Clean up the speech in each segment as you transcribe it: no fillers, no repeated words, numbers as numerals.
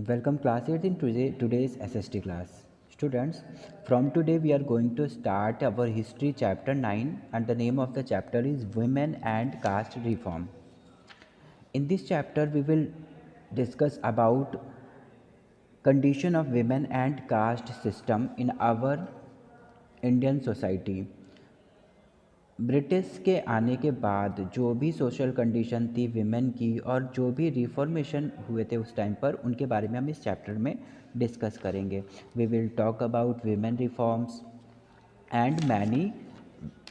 Welcome class 8 in today's SST class. Students, from today we are going to start our history chapter 9 and the name of the chapter is Women and Caste Reform. In this chapter we will discuss about condition of women and caste system in our Indian society. British के आने के बाद जो भी social condition थी women की और जो भी रिफॉर्मेशन हुए थे उस टाइम पर उनके बारे में हम इस चैप्टर में डिस्कस करेंगे. We will talk about women reforms and many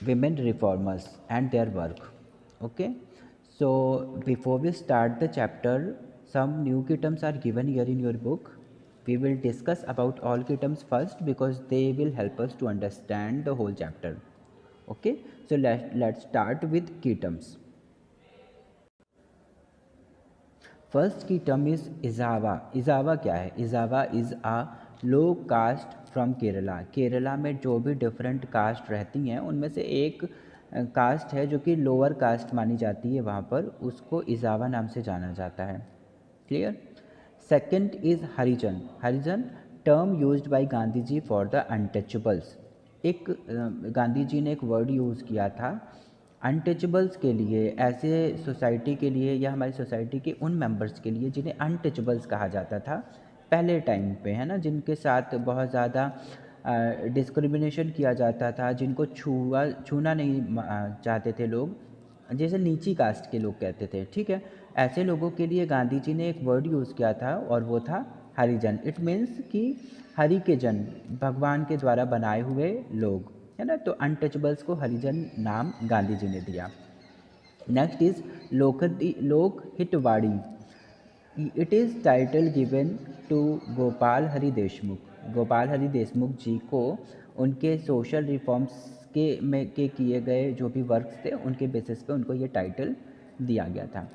women reformers and their work. Okay, so before we start the chapter some new keyterms are given here in your book. We will discuss about all keyterms first because they will help us to understand the whole chapter. Okay, so let's start with key terms. First key term is Ezhava. Ezhava क्या है? Ezhava is a low caste from Kerala. Kerala में जो भी different caste रहती हैं उनमें से एक कास्ट है जो कि लोअर कास्ट मानी जाती है वहाँ पर, उसको इजावा नाम से जाना जाता है. Clear. Second is Harijan. Harijan term used by Gandhi ji for the untouchables. एक गांधी जी ने एक वर्ड यूज़ किया था अनटचेबल्स के लिए, ऐसे सोसाइटी के लिए या हमारी सोसाइटी के उन मेंबर्स के लिए जिन्हें अनटचेबल्स कहा जाता था पहले टाइम पे, है ना, जिनके साथ बहुत ज़्यादा डिस्क्रिमिनेशन किया जाता था, जिनको छूना नहीं चाहते थे लोग, जैसे नीची कास्ट के लोग कहते थे. ठीक है, ऐसे लोगों के लिए गांधी जी ने एक वर्ड यूज़ किया था और वो था हरिजन. इट मीन्स कि हरि के जन, भगवान के द्वारा बनाए हुए लोग, है ना. तो अनटचेबल्स को हरिजन नाम गांधी जी ने दिया. Next is Lokhitwadi. It is title given to Gopal Hari Deshmukh. Gopal Hari Deshmukh ji को उनके सोशल रिफॉर्म्स के किए गए जो भी वर्क्स थे उनके बेसिस पे उनको ये टाइटल दिया गया था.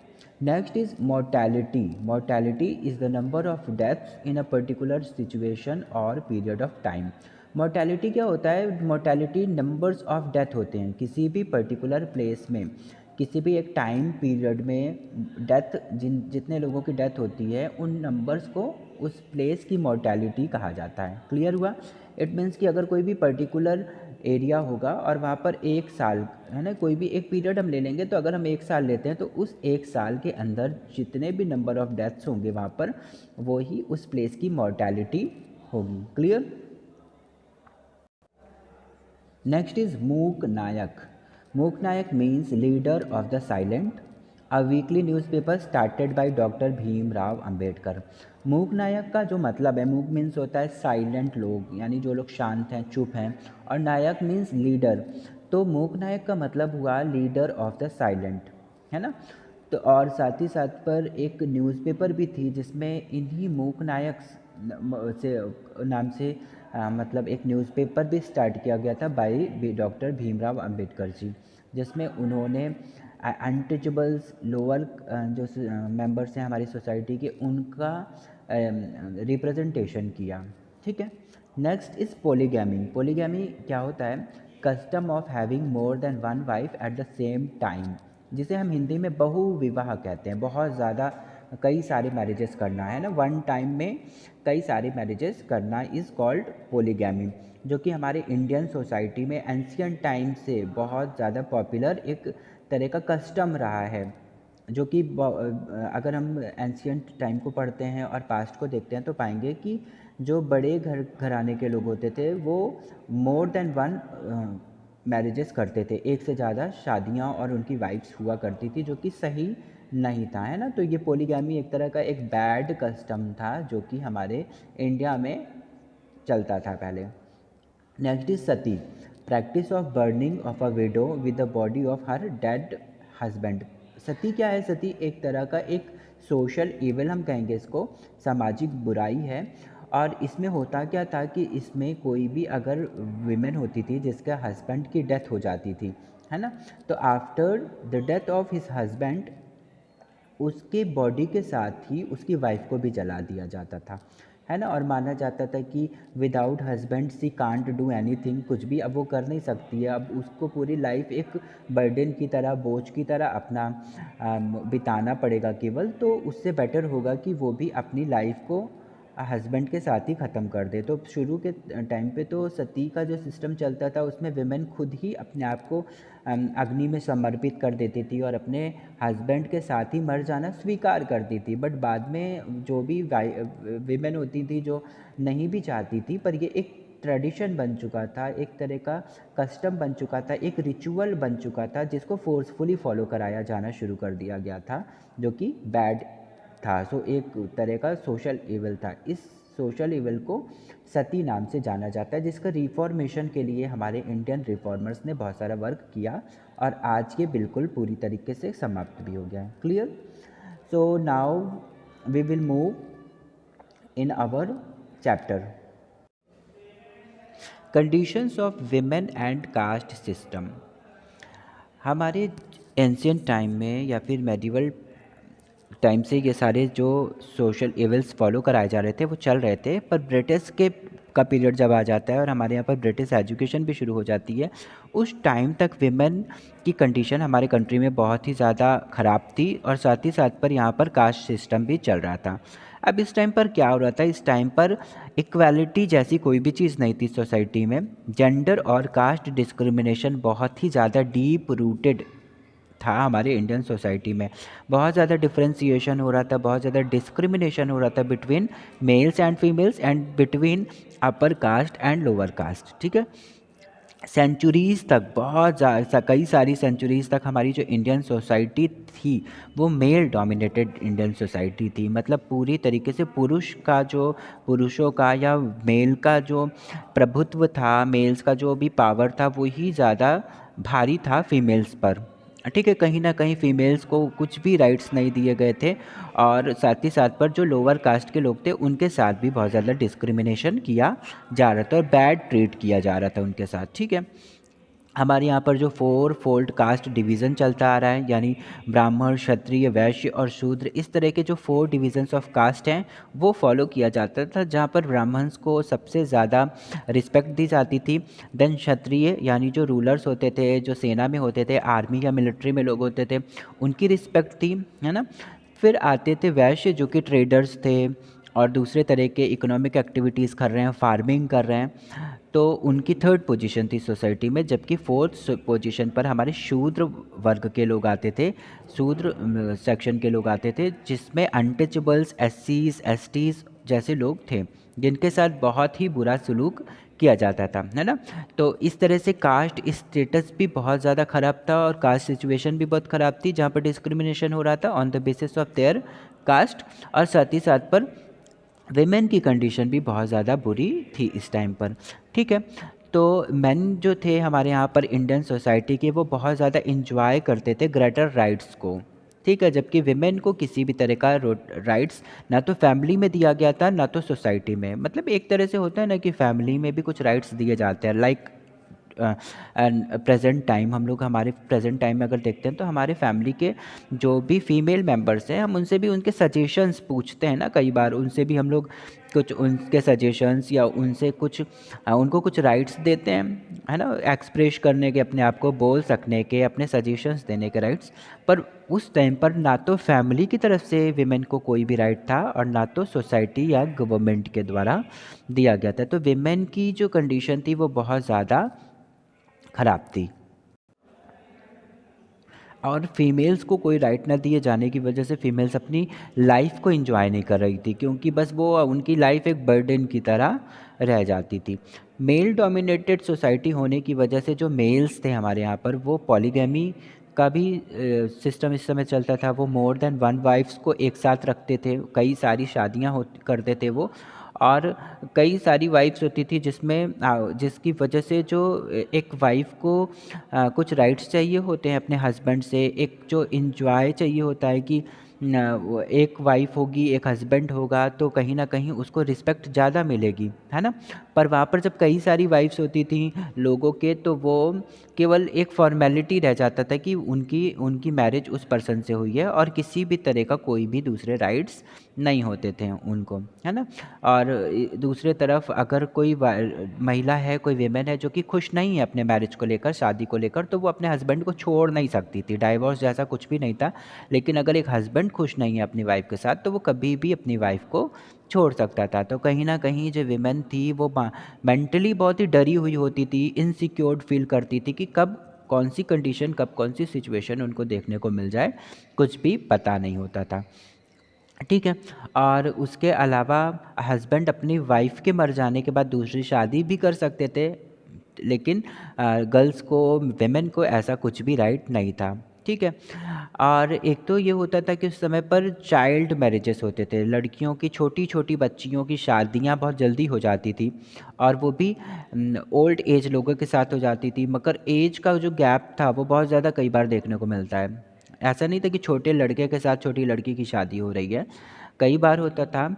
Next is mortality. Mortality is the number of deaths in a particular situation और पीरियड ऑफ टाइम. मोर्टैलिटी क्या होता है? मोर्टैलिटी नंबर्स ऑफ डेथ होते हैं किसी भी पर्टिकुलर प्लेस में, किसी भी एक टाइम पीरियड में डेथ जितने लोगों की डेथ होती है उन नंबर्स को उस प्लेस की मोर्टैलिटी कहा जाता है. क्लियर हुआ? इट मीन्स कि अगर कोई भी पर्टिकुलर एरिया होगा और वहाँ पर एक साल, है ना, कोई भी एक पीरियड हम ले लेंगे, तो अगर हम एक साल लेते हैं तो उस एक साल के अंदर जितने भी नंबर ऑफ डेथ्स होंगे वहाँ पर वो ही उस प्लेस की मोर्टैलिटी होगी. Clear. Next is Mook Nayak. Mook Nayak means leader of the silent, a weekly newspaper started by doctor Bhimrao Ambedkar. Mook Nayak का जो मतलब है, मूक मीन्स होता है साइलेंट लोग, यानी जो लोग शांत हैं, चुप हैं, और नायक मीन्स लीडर. तो मूक नायक का मतलब हुआ लीडर ऑफ द साइलेंट, है ना. तो और साथ ही साथ पर एक न्यूज़पेपर भी थी जिसमें इन्हीं मूक नायक से नाम से मतलब एक न्यूज़पेपर भी स्टार्ट किया गया था बाय डॉक्टर भीमराव अंबेडकर जी, जिसमें उन्होंने अनटचेबल्स लोअर जो मेंबर्स हैं हमारी सोसाइटी के उनका रिप्रेजेंटेशन किया. ठीक है. Next is polygamy. पोलीगैमी क्या होता है? Custom of having more than one wife at the same time, जिसे हम हिंदी में बहुविवाह कहते हैं. बहुत ज़्यादा कई सारे मैरिजेस करना, है ना, वन टाइम में कई सारे मैरिजेस करना इज़ कॉल्ड पोलीगैमी, जो कि हमारे इंडियन सोसाइटी में एंशियंट टाइम से बहुत ज़्यादा पॉपुलर एक तरह का कस्टम रहा है. जो कि अगर हम एंशियंट टाइम को पढ़ते हैं और पास्ट को देखते हैं तो पाएंगे कि जो बड़े घराने के लोग होते थे वो मोर देन वन मैरिजेस करते थे, एक से ज़्यादा शादियाँ और उनकी वाइफ्स हुआ करती थी, जो कि सही नहीं था, है ना. तो ये पोलीगैमी एक तरह का एक बैड कस्टम था जो कि हमारे इंडिया में चलता था पहले. Next is sati. Practice of burning of a widow with the body of her dead husband. Sati क्या है? सती एक तरह का एक सोशल इवल हम कहेंगे इसको, सामाजिक बुराई है. और इसमें होता क्या था कि इसमें कोई भी अगर विमेन होती थी जिसके हस्बैंड की डेथ हो जाती थी, है ना, तो after the death of his husband उसके बॉडी के साथ ही उसकी वाइफ को भी जला दिया जाता था, है ना. और माना जाता था कि without husband she can't do anything. कुछ भी अब वो कर नहीं सकती है, अब उसको पूरी लाइफ एक बर्डन की तरह, बोझ की तरह अपना बिताना पड़ेगा केवल. तो उससे बेटर होगा कि वो भी अपनी लाइफ को हस्बैंड के साथ ही ख़त्म कर दे। तो शुरू के टाइम पे तो सती का जो सिस्टम चलता था उसमें विमेन खुद ही अपने आप को अग्नि में समर्पित कर देती थी और अपने हस्बैंड के साथ ही मर जाना स्वीकार करती थी। बट बाद में जो भी विमेन होती थी जो नहीं भी चाहती थी, पर ये एक ट्रेडिशन बन चुका था, एक तरह का कस्टम बन चुका था, एक रिचुअल बन चुका था जिसको फोर्सफुली फॉलो कराया जाना शुरू कर दिया गया था, जो कि बैड था। सो एक तरह का सोशल इवल था। इस सोशल इवल को सती नाम से जाना जाता है, जिसका रिफॉर्मेशन के लिए हमारे इंडियन रिफॉर्मर्स ने बहुत सारा वर्क किया और आज ये बिल्कुल पूरी तरीके से समाप्त भी हो गया है। Clear? So now we will move in our chapter conditions of women and caste system. हमारे एंशियंट टाइम में या फिर मेडिवल टाइम से ये सारे जो सोशल इवल्स फॉलो कराए जा रहे थे वो चल रहे थे, पर ब्रिटिश के का पीरियड जब आ जाता है और हमारे यहाँ पर ब्रिटिश एजुकेशन भी शुरू हो जाती है, उस टाइम तक विमेन की कंडीशन हमारे कंट्री में बहुत ही ज़्यादा ख़राब थी और साथ ही साथ पर यहाँ पर कास्ट सिस्टम भी चल रहा था। अब इस टाइम पर क्या हो रहा था, इस टाइम पर इक्वालिटी जैसी कोई भी चीज़ नहीं थी सोसाइटी में। जेंडर और कास्ट डिस्क्रिमिनेशन बहुत ही ज़्यादा डीप रूटेड था हमारे इंडियन सोसाइटी में। बहुत ज़्यादा डिफ्रेंसिएशन हो रहा था, बहुत ज़्यादा डिस्क्रिमिनेशन हो रहा था between mails and females and between upper caste and lower caste. ठीक है, सेंचुरीज़ तक, बहुत कई सारी सेंचुरीज़ तक हमारी जो इंडियन सोसाइटी थी वो मेल डोमिनेटेड इंडियन सोसाइटी थी। मतलब पूरी तरीके से पुरुषों का या मेल का जो प्रभुत्व था, मेल्स का जो भी पावर था वो ही ज़्यादा भारी था फीमेल्स पर। ठीक है, कहीं ना कहीं फीमेल्स को कुछ भी राइट्स नहीं दिए गए थे और साथ ही साथ पर जो लोअर कास्ट के लोग थे उनके साथ भी बहुत ज़्यादा डिस्क्रिमिनेशन किया जा रहा था और बैड ट्रीट किया जा रहा था उनके साथ। ठीक है, हमारे यहाँ पर जो 4 फोल्ड कास्ट डिवीज़न चलता आ रहा है, यानी ब्राह्मण, क्षत्रिय, वैश्य और शूद्र, इस तरह के जो 4 डिवीज़न्स ऑफ कास्ट हैं वो फॉलो किया जाता था, जहाँ पर ब्राह्मण्स को सबसे ज़्यादा रिस्पेक्ट दी जाती थी। देन क्षत्रिय यानी जो रूलर्स होते थे, जो सेना में होते थे, आर्मी या मिलिट्री में लोग होते थे, उनकी रिस्पेक्ट थी, है ना। फिर आते थे वैश्य, जो कि ट्रेडर्स थे और दूसरे तरह के इकोनॉमिक एक्टिविटीज़ कर रहे हैं, फार्मिंग कर रहे हैं, तो उनकी 3rd पोजीशन थी सोसाइटी में। जबकि 4th पोजीशन पर हमारे शूद्र वर्ग के लोग आते थे, शूद्र सेक्शन के लोग आते थे, जिसमें अनटचेबल्स, एससीज, एसटीज जैसे लोग थे जिनके साथ बहुत ही बुरा सलूक किया जाता था, है ना। तो इस तरह से कास्ट स्टेटस भी बहुत ज़्यादा ख़राब था और कास्ट सिचुएशन भी बहुत ख़राब थी, जहाँ पर डिस्क्रिमिनेशन हो रहा था on the basis of their caste. और साथ ही साथ पर विमेन की कंडीशन भी बहुत ज़्यादा बुरी थी इस टाइम पर। ठीक है, तो मेन जो थे हमारे यहाँ पर इंडियन सोसाइटी के, वो बहुत ज़्यादा इंजॉय करते थे ग्रेटर राइट्स को। ठीक है, जबकि विमेन को किसी भी तरह का राइट्स ना तो फैमिली में दिया गया था ना तो सोसाइटी में। मतलब एक तरह से होता है ना कि फैमिली में भी कुछ राइट्स दिए जाते हैं, लाइक एंड प्रेजेंट टाइम, हम लोग हमारे प्रेजेंट टाइम में अगर देखते हैं तो हमारे फैमिली के जो भी फीमेल मेंबर्स हैं, हम उनसे भी उनके सजेशंस पूछते हैं ना, कई बार उनसे भी हम लोग कुछ उनके सजेशंस या उनसे कुछ उनको कुछ राइट्स देते हैं, है ना, एक्सप्रेस करने के, अपने आप को बोल सकने के, अपने सजेशंस देने के राइट्स। पर उस टाइम पर ना तो फैमिली की तरफ से विमेन को कोई भी राइट था और ना तो सोसाइटी या गवर्नमेंट के द्वारा दिया गया था। तो विमेन की जो कंडीशन थी वो बहुत ज़्यादा ख़राब थी और फीमेल्स को कोई राइट ना दिए जाने की वजह से फीमेल्स अपनी लाइफ को एंजॉय नहीं कर रही थी, क्योंकि बस वो उनकी लाइफ एक बर्डन की तरह रह जाती थी। मेल डोमिनेटेड सोसाइटी होने की वजह से जो मेल्स थे हमारे यहाँ पर, वो पॉलीगैमी का भी सिस्टम इस समय चलता था। वो मोर देन 1 वाइफ्स को एक साथ रखते थे, कई सारी शादियाँ हो करते थे वो, और कई सारी वाइफ्स होती थी जिसमें जिसकी वजह से जो एक वाइफ को कुछ राइट्स चाहिए होते हैं अपने हस्बैंड से, एक जो इंजॉय चाहिए होता है कि वो एक वाइफ होगी, एक हस्बैंड होगा, तो कहीं ना कहीं उसको रिस्पेक्ट ज़्यादा मिलेगी, है ना। पर वहाँ पर जब कई सारी वाइफ्स होती थी लोगों के, तो वो केवल एक फॉर्मेलिटी रह जाता था कि उनकी उनकी मैरिज उस पर्सन से हुई है और किसी भी तरह का कोई भी दूसरे राइट्स नहीं होते थे उनको, है ना। और दूसरे तरफ अगर कोई महिला है, कोई वीमेन है जो कि खुश नहीं है अपने मैरिज को लेकर, शादी को लेकर, तो वो अपने हस्बैंड को छोड़ नहीं सकती थी। डाइवोर्स जैसा कुछ भी नहीं था। लेकिन अगर एक हस्बैंड खुश नहीं है अपनी वाइफ के साथ, तो वो कभी भी अपनी वाइफ को छोड़ सकता था। तो कहीं ना कहीं जो वीमेन थी वो मेंटली बहुत ही डरी हुई होती थी, इनसिक्योर्ड फील करती थी कि कब कौन सी कंडीशन, कब कौन सी सिचुएशन उनको देखने को मिल जाए, कुछ भी पता नहीं होता था। ठीक है। और उसके अलावा हस्बैंड अपनी वाइफ के मर जाने के बाद दूसरी शादी भी कर सकते थे, लेकिन गर्ल्स को, वेमेन को ऐसा कुछ भी राइट नहीं था। ठीक है। और एक तो ये होता था कि उस समय पर चाइल्ड मैरिजेस होते थे, लड़कियों की, छोटी छोटी बच्चियों की शादियां बहुत जल्दी हो जाती थी, और वो भी ओल्ड एज लोगों के साथ हो जाती थी। मगर एज का जो गैप था वो बहुत ज़्यादा कई बार देखने को मिलता है। ऐसा नहीं था कि छोटे लड़के के साथ छोटी लड़की की शादी हो रही है। कई बार होता था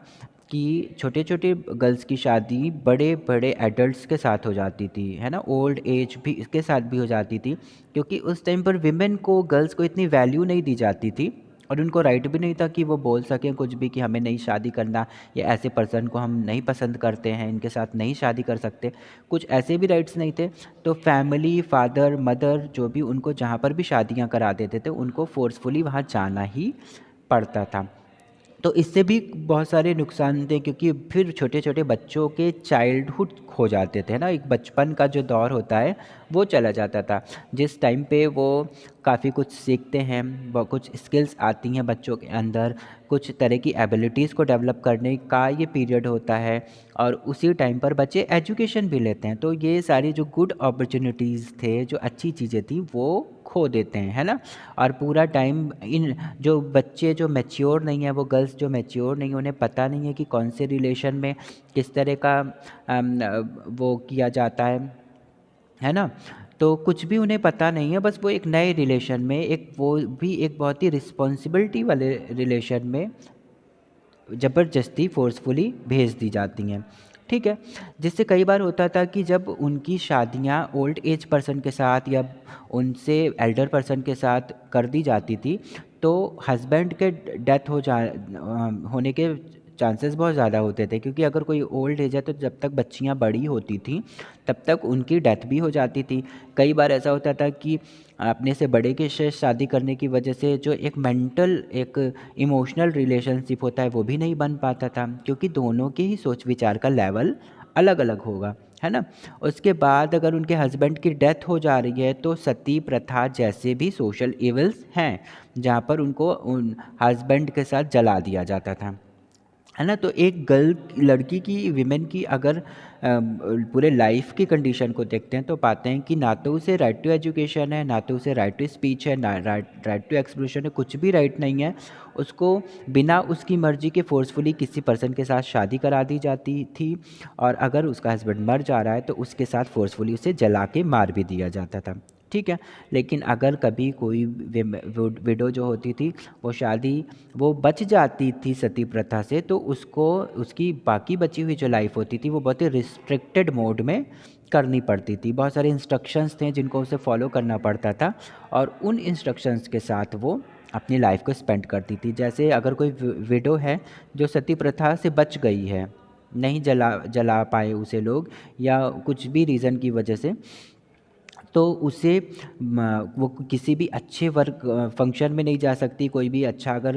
कि छोटे छोटे गर्ल्स की शादी बड़े बड़े एडल्ट्स के साथ हो जाती थी, है ना, ओल्ड एज भी इसके साथ भी हो जाती थी। क्योंकि उस टाइम पर विमेन को, गर्ल्स को इतनी वैल्यू नहीं दी जाती थी, और उनको राइट भी नहीं था कि वो बोल सकें कुछ भी कि हमें नहीं शादी करना, या ऐसे पर्सन को हम नहीं पसंद करते हैं, इनके साथ नहीं शादी कर सकते। कुछ ऐसे भी राइट्स नहीं थे। तो फैमिली, फादर, मदर, जो भी उनको जहाँ पर भी शादियाँ करा देते थे, उनको फोर्सफुली वहाँ जाना ही पड़ता था। तो इससे भी बहुत सारे नुकसान थे, क्योंकि फिर छोटे छोटे बच्चों के चाइल्डहुड खो जाते थे ना, एक बचपन का जो दौर होता है वो चला जाता था, जिस टाइम पे वो काफ़ी कुछ सीखते हैं, वो कुछ स्किल्स आती हैं बच्चों के अंदर, कुछ तरह की एबिलिटीज़ को डेवलप करने का ये पीरियड होता है। और उसी टाइम पर बच्चे एजुकेशन भी लेते हैं। तो ये सारी जो गुड अपॉर्चुनिटीज़ थे, जो अच्छी चीज़ें थी, वो खो देते हैं, है ना। और पूरा टाइम इन जो बच्चे जो मैच्योर नहीं है, वो गर्ल्स जो मैच्योर नहीं है, उन्हें पता नहीं है कि कौन से रिलेशन में किस तरह का वो किया जाता है ना। तो कुछ भी उन्हें पता नहीं है, बस वो एक नए रिलेशन में, एक वो भी एक बहुत ही रिस्पॉन्सिबिलिटी वाले रिलेशन में ज़बरदस्ती फोर्सफुली भेज दी जाती हैं। ठीक है। जिससे कई बार होता था कि जब उनकी शादियां ओल्ड एज पर्सन के साथ या उनसे एल्डर पर्सन के साथ कर दी जाती थी, तो हस्बैंड के डेथ होने के चांसेस बहुत ज़्यादा होते थे। क्योंकि अगर कोई ओल्ड एज है तो जब तक बच्चियां बड़ी होती थी तब तक उनकी डेथ भी हो जाती थी। कई बार ऐसा होता था कि अपने से बड़े के से शादी करने की वजह से जो एक मेंटल, एक इमोशनल रिलेशनशिप होता है वो भी नहीं बन पाता था, क्योंकि दोनों के ही सोच विचार का लेवल अलग अलग होगा, है ना। उसके बाद अगर उनके हस्बैंड की डेथ हो जा रही है तो सती प्रथा जैसे भी सोशल इवल्स हैं, जहाँ पर उनको उन हस्बैंड के साथ जला दिया जाता था, है ना। तो एक गर्ल, लड़की की, विमेन की अगर पूरे लाइफ की कंडीशन को देखते हैं तो पाते हैं कि ना तो उसे राइट टू एजुकेशन है, ना तो उसे राइट टू स्पीच है, ना राइट टू एक्सप्रेशन है, कुछ भी राइट नहीं है। उसको बिना उसकी मर्जी के फोर्सफुली किसी पर्सन के साथ शादी करा दी जाती थी, और अगर उसका हस्बैंड मर जा रहा है तो उसके साथ फोर्सफुली उसे जला के मार भी दिया जाता था। ठीक है। लेकिन अगर कभी कोई विडो जो होती थी, वो शादी, वो बच जाती थी सती प्रथा से, तो उसको उसकी बाकी बची हुई जो लाइफ होती थी वो बहुत ही रिस्ट्रिक्टेड मोड में करनी पड़ती थी। बहुत सारे इंस्ट्रक्शंस थे जिनको उसे फॉलो करना पड़ता था, और उन इंस्ट्रक्शंस के साथ वो अपनी लाइफ को स्पेंड करती थी। जैसे अगर कोई विडो है जो सती प्रथा से बच गई है, नहीं जला जला पाए उसे लोग, या कुछ भी रीज़न की वजह से, तो उसे वो किसी भी अच्छे वर्क फंक्शन में नहीं जा सकती। कोई भी अच्छा अगर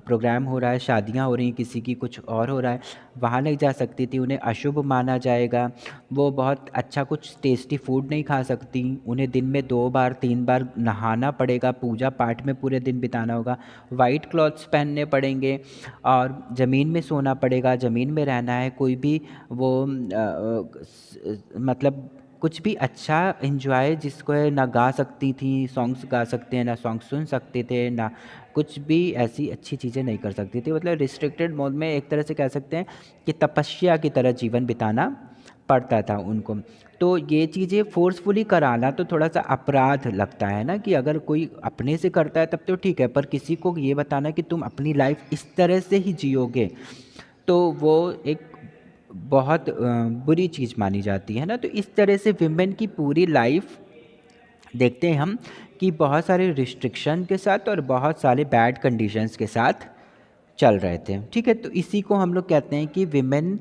प्रोग्राम हो रहा है, शादियां हो रही हैं किसी की, कुछ और हो रहा है, वहाँ नहीं जा सकती थी, उन्हें अशुभ माना जाएगा। वो बहुत अच्छा कुछ टेस्टी फूड नहीं खा सकती, उन्हें दिन में 2 बार 3 बार नहाना पड़ेगा, पूजा पाठ में पूरे दिन बिताना होगा, वाइट क्लॉथ्स पहनने पड़ेंगे, और ज़मीन में सोना पड़ेगा, ज़मीन में रहना है। कोई भी वो मतलब कुछ भी अच्छा एंजॉय जिसको है ना गा सकती थी, सॉन्ग्स गा सकते हैं ना, सॉन्ग सुन सकते थे ना, कुछ भी ऐसी अच्छी चीज़ें नहीं कर सकती थी। मतलब रिस्ट्रिक्टेड मोड में एक तरह से कह सकते हैं कि तपस्या की तरह जीवन बिताना पड़ता था उनको। तो ये चीज़ें फोर्सफुली कराना तो थोड़ा सा अपराध लगता है ना, कि अगर कोई अपने से करता है तब तो ठीक है, पर किसी को ये बताना कि तुम अपनी लाइफ इस तरह से ही जियोगे, तो वो एक बहुत बुरी चीज़ मानी जाती है ना। तो इस तरह से विमेन की पूरी लाइफ देखते हैं हम कि बहुत सारे रिस्ट्रिक्शन के साथ और बहुत सारे बैड कंडीशंस के साथ चल रहे थे। ठीक है, तो इसी को हम लोग कहते हैं कि विमेन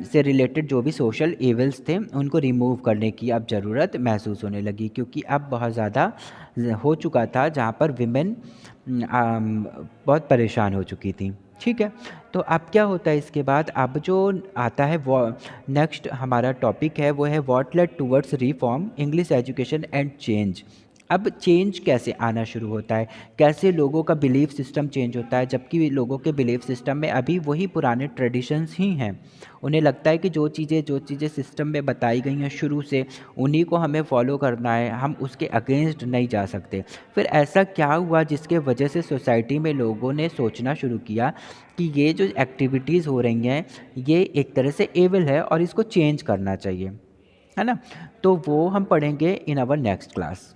से रिलेटेड जो भी सोशल इवल्स थे उनको रिमूव करने की अब ज़रूरत महसूस होने लगी, क्योंकि अब बहुत ज़्यादा हो चुका था जहाँ पर विमेन बहुत परेशान हो चुकी थी। ठीक है, तो अब क्या होता है इसके बाद, अब जो आता है वो नेक्स्ट हमारा टॉपिक है वो है what led towards reform English education and change. अब चेंज कैसे आना शुरू होता है, कैसे लोगों का बिलीफ सिस्टम चेंज होता है, जबकि लोगों के बिलीफ सिस्टम में अभी वही पुराने ट्रेडिशंस ही हैं। उन्हें लगता है कि जो चीज़ें सिस्टम में बताई गई हैं शुरू से, उन्हीं को हमें फॉलो करना है, हम उसके अगेंस्ट नहीं जा सकते। फिर ऐसा क्या हुआ जिसके वजह से सोसाइटी में लोगों ने सोचना शुरू किया कि ये जो एक्टिविटीज़ हो रही हैं ये एक तरह से एविल है और इसको चेंज करना चाहिए, है ना। तो वो हम पढ़ेंगे in our next class.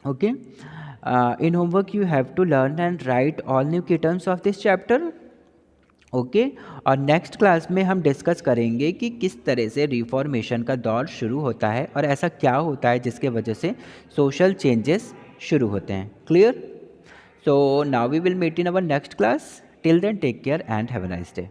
Okay. In homework you have to learn and write all new key terms of this chapter. Okay, और नेक्स्ट क्लास में हम डिस्कस करेंगे कि किस तरह से रिफॉर्मेशन का दौर शुरू होता है और ऐसा क्या होता है जिसके वजह से सोशल चेंजेस शुरू होते हैं। Clear? So now we will meet in our next class. Till then take care and have a nice day.